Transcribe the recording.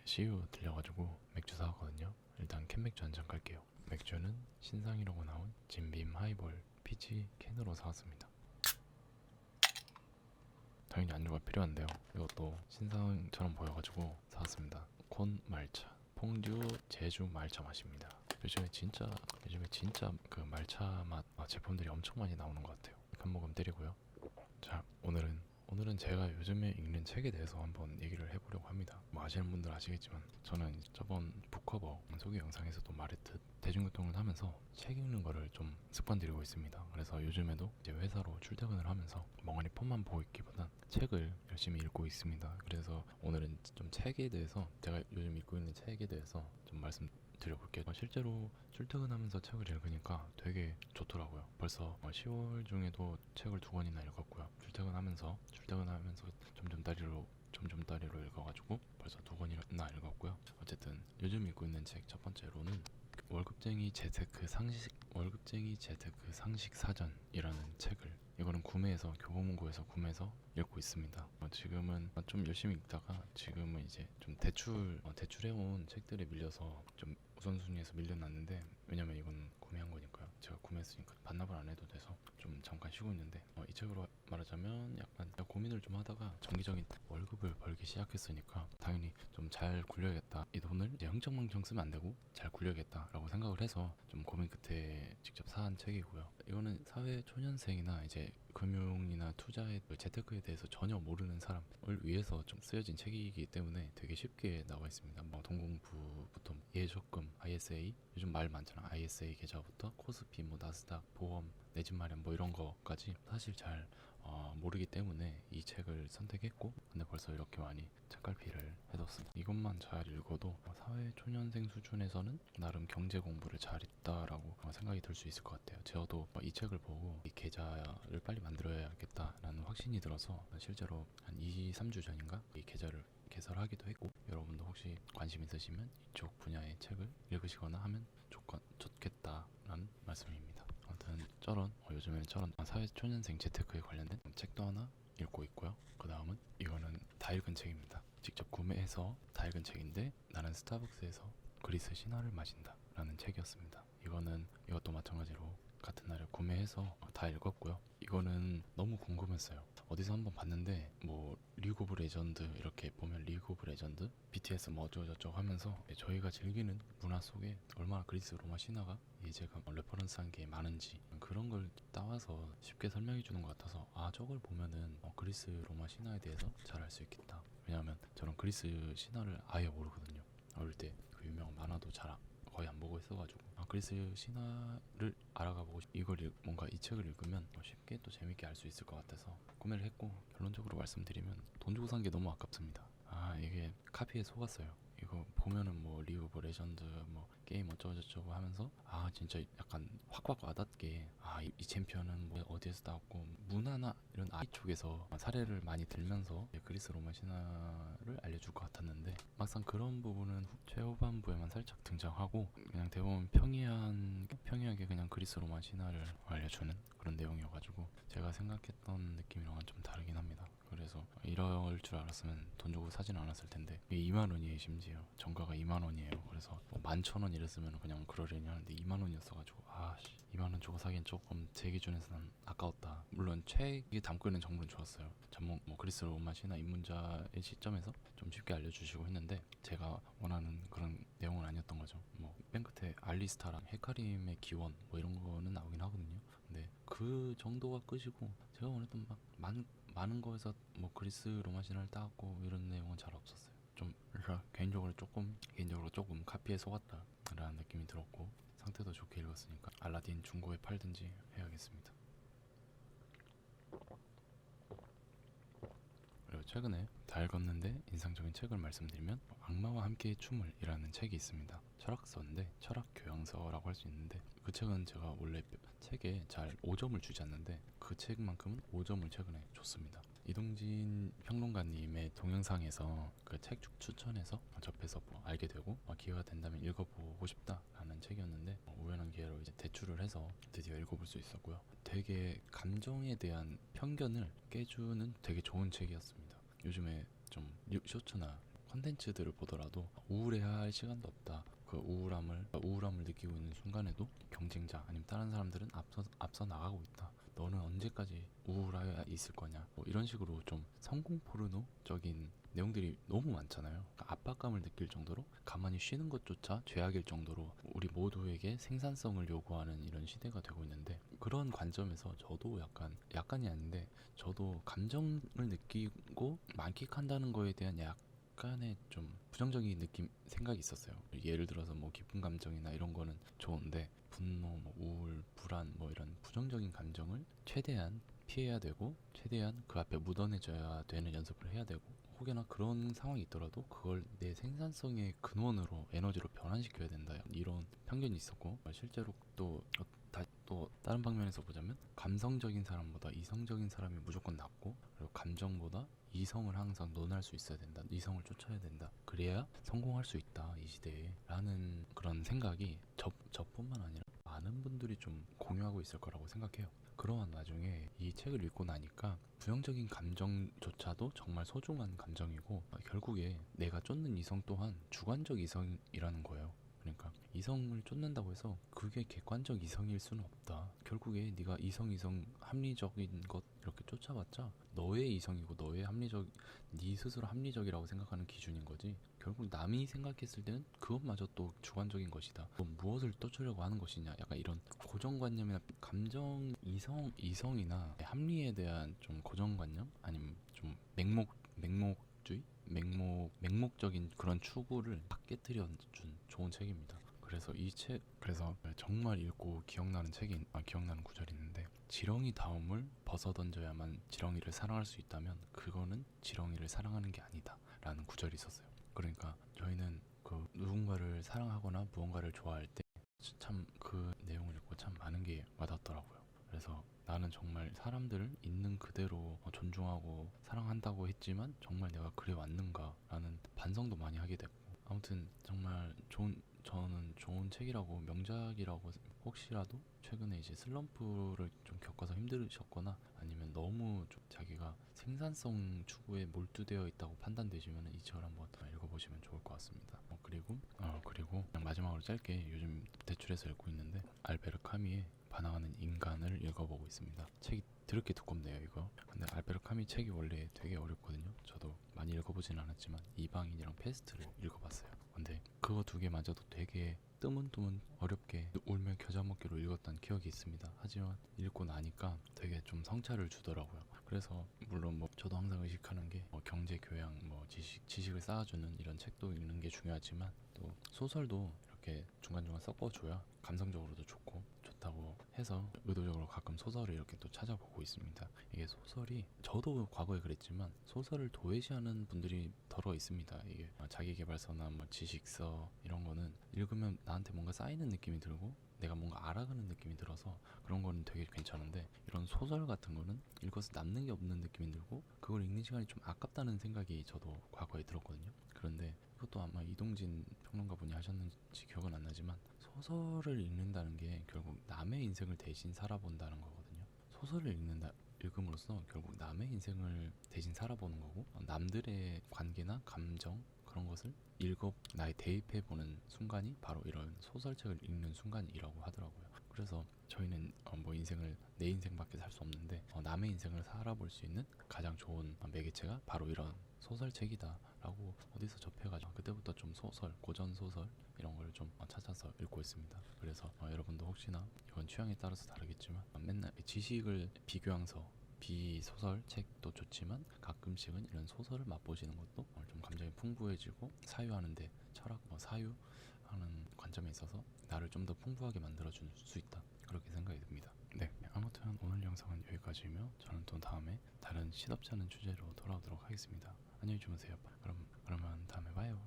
CU 들려가지고 맥주 사왔거든요. 일단 캔맥주 한 잔 깔게요. 맥주는 신상이라고 나온 진빔 하이볼 피치 캔으로 사왔습니다. 당연히 안주가 필요한데요. 이것도 신상처럼 보여가지고 사왔습니다. 콘 말차 퐁듀 제주 말차 맛입니다. 요즘에 진짜 그 말차 맛 제품들이 엄청 많이 나오는 것 같아요. 한 모금 때리고요. 자, 오늘은 제가 요즘에 읽는 책에 대해서 한번 얘기를 해보려고 합니다. 뭐 아시는 분들 아시겠지만 저는 저번 북커버 소개 영상에서도 말했듯 대중교통을 하면서 책 읽는 거를 좀 습관들이고 있습니다. 그래서 요즘에도 이제 회사로 출퇴근을 하면서 멍하니 폰만 보고 있기보단 책을 열심히 읽고 있습니다. 그래서 오늘은 좀 책에 대해서 제가 요즘 읽고 있는 책에 대해서 좀 말씀드려볼게요. 실제로 출퇴근하면서 책을 읽으니까 되게 좋더라고요. 벌써 10월 중에도 책을 2권이나 읽었고요. 출퇴근하면서 점점다리로 읽어가지고 벌써 2권이나 읽었고요. 어쨌든 요즘 읽고 있는 책 첫 번째로는 월급쟁이 재테크 상식 사전이라는 책을 이거는 교보문고에서 구매해서 읽고 있습니다. 지금은 좀 열심히 읽다가 지금은 이제 좀 대출해온 책들에 밀려서 좀 우선순위에서 밀려났는데, 왜냐면 이건 구매한 거니까요. 제가 구매했으니까 반납을 안 해도 돼서 좀 잠깐 쉬고 있는데, 이 책으로 말하자면 약간 고민을 좀 하다가 정기적인 월급을 벌기 시작했으니까 당연히 좀 잘 굴려야겠다, 이 돈을 이제 흥청망청 쓰면 안 되고 잘 굴려야겠다라고 생각을 해서 좀 고민 끝에 직접 사한 책이고요. 이거는 사회 초년생이나 이제 금융이나 투자의 재테크에 대해서 전혀 모르는 사람을 위해서 좀 쓰여진 책이기 때문에 되게 쉽게 나와 있습니다. 뭐 동공부부터 예적금, ISA, 요즘 말 많잖아. ISA 계좌부터 코스피, 뭐 나스닥, 보험, 내 집 마련 뭐 이런 거까지 사실 잘 모르기 때문에 이 책을 선택했고, 근데 벌써 이렇게 많이 책갈피를 해뒀습니다. 이것만 잘 읽어도 사회 초년생 수준에서는 나름 경제 공부를 잘했다라고 생각이 들 수 있을 것 같아요. 저도 이 책을 보고 이 계좌를 빨리 만들어야겠다라는 확신이 들어서 실제로 한 2, 3주 전인가 이 계좌를 개설하기도 했고, 여러분도 혹시 관심 있으시면 이쪽 분야의 책을 읽으시거나 하면 좋겠다라는 말씀입니다. 아무튼 요즘에는 사회초년생 재테크에 관련된 책도 하나 읽고 있고요. 그 다음은 이거는 다 읽은 책입니다. 직접 구매해서 다 읽은 책인데, 나는 스타벅스에서 그리스 신화를 마신다 라는 책이었습니다. 이것도 마찬가지로 같은 날에 구매해서 다 읽었고요. 이거는 너무 궁금했어요. 어디서 한번 봤는데 뭐 리그 오브 레전드 이렇게 보면 리그 오브 레전드, BTS 뭐 어쩌고저쩌고 하면서 저희가 즐기는 문화 속에 얼마나 그리스 로마 신화가 제가 레퍼런스한 게 많은지 그런 걸 따와서 쉽게 설명해 주는 것 같아서, 저걸 보면은 그리스 로마 신화에 대해서 잘 알 수 있겠다. 왜냐하면 저는 그리스 신화를 아예 모르거든요. 어릴 때 그 유명한 만화도 거의 안 보고 있어가지고 그리스 신화를 알아가보고 뭔가 이 책을 읽으면 쉽게 또 재밌게 알 수 있을 것 같아서 구매를 했고, 결론적으로 말씀드리면 돈 주고 산 게 너무 아깝습니다. 이게 카피에 속았어요. 이거 보면은 뭐 리그 오브 레전드 뭐 게임 어쩌고저쩌고 하면서 진짜 약간 확확 와닿게 이 챔피언은 뭐 어디에서 나왔고 문화나 이런 아이 쪽에서 사례를 많이 들면서 그리스 로마 신화를 알려줄 것 같았는데, 막상 그런 부분은 최후반부에만 살짝 등장하고 그냥 대부분 평이하게 그냥 그리스 로마 신화를 알려주는 그런 내용이어가지고 제가 생각했던 느낌이랑은 좀 다르긴 합니다. 그래서 이럴 줄 알았으면 돈 주고 사진 않았을 텐데, 이게 2만 원이에요. 심지어 정가가 2만 원이에요. 그래서 뭐 11,000원 이랬으면 그냥 그러려니 하는데 2만 원이었어가지고 2만 원 주고 사기엔 조금 제 기준에서는 아까웠다. 물론 책이 담고 있는 정보는 좋았어요. 전문 뭐 그리스 로마 신화 입문자의 시점에서 좀 쉽게 알려주시고 했는데, 제가 원하는 그런 내용은 아니었던 거죠. 뭐 맨 끝에 알리스타랑 헤카림의 기원 뭐 이런 거는 나오긴 하거든요. 근데 그 정도가 끝이고, 제가 원했던 막 많은 거에서 뭐 그리스 로마 신화를 따왔고 이런 내용은 잘 없었어요. 좀 개인적으로 조금 카피에 속았다라는 느낌이 들었고, 상태도 좋게 읽었으니까 알라딘 중고에 팔든지 해야겠습니다. 그리고 최근에 다 읽었는데 인상적인 책을 말씀드리면 악마와 함께의 춤을이라는 책이 있습니다. 철학서인데 철학 교양서라고 할 수 있는데, 그 책은 제가 원래 책에 잘 5점을 주지 않는데 그 책만큼은 5점을 최근에 줬습니다. 이동진 평론가님의 동영상에서 그 책 추천해서 접해서 알게 되고 기회가 된다면 읽어보고 싶다라는 책이었는데, 우연한 기회로 이제 대출을 해서 드디어 읽어볼 수 있었고요. 되게 감정에 대한 편견을 깨주는 되게 좋은 책이었습니다. 요즘에 좀 쇼츠나 컨텐츠들을 보더라도 우울해할 시간도 없다. 그 우울함을 느끼고 있는 순간에도 경쟁자 아니면 다른 사람들은 앞서 나가고 있다. 너는 언제까지 우울하여 있을 거냐. 뭐 이런 식으로 좀 성공 포르노적인 내용들이 너무 많잖아요. 그러니까 압박감을 느낄 정도로 가만히 쉬는 것조차 죄악일 정도로 우리 모두에게 생산성을 요구하는 이런 시대가 되고 있는데, 그런 관점에서 저도 약간이 아닌데 저도 감정을 느끼고 만끽한다는 거에 대한 약간의 좀 부정적인 생각이 있었어요. 예를 들어서 뭐 기쁜 감정이나 이런 거는 좋은데 분노, 뭐 우울, 불안, 뭐 이런 부정적인 감정을 최대한 피해야 되고 최대한 그 앞에 묻어내줘야 되는 연습을 해야 되고, 혹여나 그런 상황이 있더라도 그걸 내 생산성의 근원으로 에너지로 변환시켜야 된다, 이런 편견이 있었고, 실제로 또 다른 방면에서 보자면 감성적인 사람보다 이성적인 사람이 무조건 낫고, 그리고 감정보다 이성을 항상 논할 수 있어야 된다, 이성을 쫓아야 된다, 그래야 성공할 수 있다 이 시대에 라는 그런 생각이 저뿐만 아니라 많은 분들이 좀 공유하고 있을 거라고 생각해요. 그러한 와중에 이 책을 읽고 나니까 부정적인 감정조차도 정말 소중한 감정이고, 결국에 내가 쫓는 이성 또한 주관적 이성이라는 거예요. 그러니까 이성을 쫓는다고 해서 그게 객관적 이성일 수는 없다. 결국에 네가 이성 합리적인 것 이렇게 쫓아봤자 너의 이성이고 네 스스로 합리적이라고 생각하는 기준인 거지. 결국 남이 생각했을 때는 그것마저 또 주관적인 것이다. 또 무엇을 쫓으려고 하는 것이냐, 약간 이런 고정관념이나 감정, 이성이나 합리에 대한 좀 고정관념, 아니면 좀 맹목주의, 맹목적인 그런 추구를 다 깨뜨려 준 좋은 책입니다. 그래서 정말 읽고 기억나는 구절이 있는데, 지렁이 다음을 벗어던져야만 지렁이를 사랑할 수 있다면 그거는 지렁이를 사랑하는 게 아니다 라는 구절이 있었어요. 그러니까 저희는 그 누군가를 사랑하거나 무언가를 좋아할 때 참 그 내용을 읽고 참 많은 게 와닿더라고요. 그래서 나는 정말 사람들을 있는 그대로 존중하고 사랑한다고 했지만 정말 내가 그래 왔는가 라는 반성도 많이 하게 됐고, 아무튼 정말 저는 좋은 책이라고, 명작이라고, 혹시라도 최근에 이제 슬럼프를 좀 겪어서 힘들으셨거나 아니면 너무 좀 자기가 생산성 추구에 몰두되어 있다고 판단되시면 이 책을 한번 읽어보시면 좋을 것 같습니다. 그리고 그냥 마지막으로 짧게 요즘 대출해서 읽고 있는데 알베르 카미의 반항하는 인간을 읽어보고 있습니다. 책이 드럽게 두껍네요 이거. 근데 알베르 카미 책이 원래 되게 어렵거든요. 저도 많이 읽어보진 않았지만 이방인이랑 페스트를 읽어봤어요. 근데 그거 두 개마저도 되게 뜨문뜨문 어렵게 울며 겨자 먹기로 읽었던 기억이 있습니다. 하지만 읽고 나니까 되게 좀 성찰을 주더라고요. 그래서 물론 뭐 저도 항상 의식하는 게 경제 교양, 뭐 지식을 쌓아주는 이런 책도 읽는 게 중요하지만, 또 소설도 이렇게 중간중간 섞어줘야 감성적으로도 좋다고 해서 의도적으로 가끔 소설을 이렇게 또 찾아보고 있습니다. 이게 소설이, 저도 과거에 그랬지만 소설을 도외시하는 분들이 더러 있습니다. 이게 자기계발서나 뭐 지식서 이런 거는 읽으면 나한테 뭔가 쌓이는 느낌이 들고 내가 뭔가 알아가는 느낌이 들어서 그런 거는 되게 괜찮은데, 이런 소설 같은 거는 읽어서 남는 게 없는 느낌이 들고 그걸 읽는 시간이 좀 아깝다는 생각이 저도 과거에 들었거든요. 그런데 이것도 아마 이동진 평론가 분이 하셨는지 기억은 안 나지만, 소설을 읽는다는 게 결국 남의 인생을 대신 살아본다는 거거든요. 소설을 읽음으로써 결국 남의 인생을 대신 살아보는 거고, 남들의 관계나 감정 그런 것을 나에 대입해보는 순간이 바로 이런 소설책을 읽는 순간이라고 하더라고요. 그래서 저희는 뭐 내 인생밖에 살 수 없는데 남의 인생을 살아볼 수 있는 가장 좋은 매개체가 바로 이런 소설책이다 라고 어디서 접해가지고 그때부터 좀 고전 소설 이런 걸 좀 찾아서 읽고 있습니다. 그래서 여러분도 혹시나 이건 취향에 따라서 다르겠지만 맨날 지식을 비교양서, 비소설 책도 좋지만 가끔씩은 이런 소설을 맛보시는 것도 좀 감정이 풍부해지고 사유하는데 사유하는 관점에 있어서 나를 좀 더 풍부하게 만들어줄 수 있다, 그렇게 생각이 듭니다. 네, 아무튼 오늘 영상은 여기까지이며 저는 또 다음에 다른 시덥지 않은 주제로 돌아오도록 하겠습니다. 안녕히 주무세요. 그러면 다음에 봐요.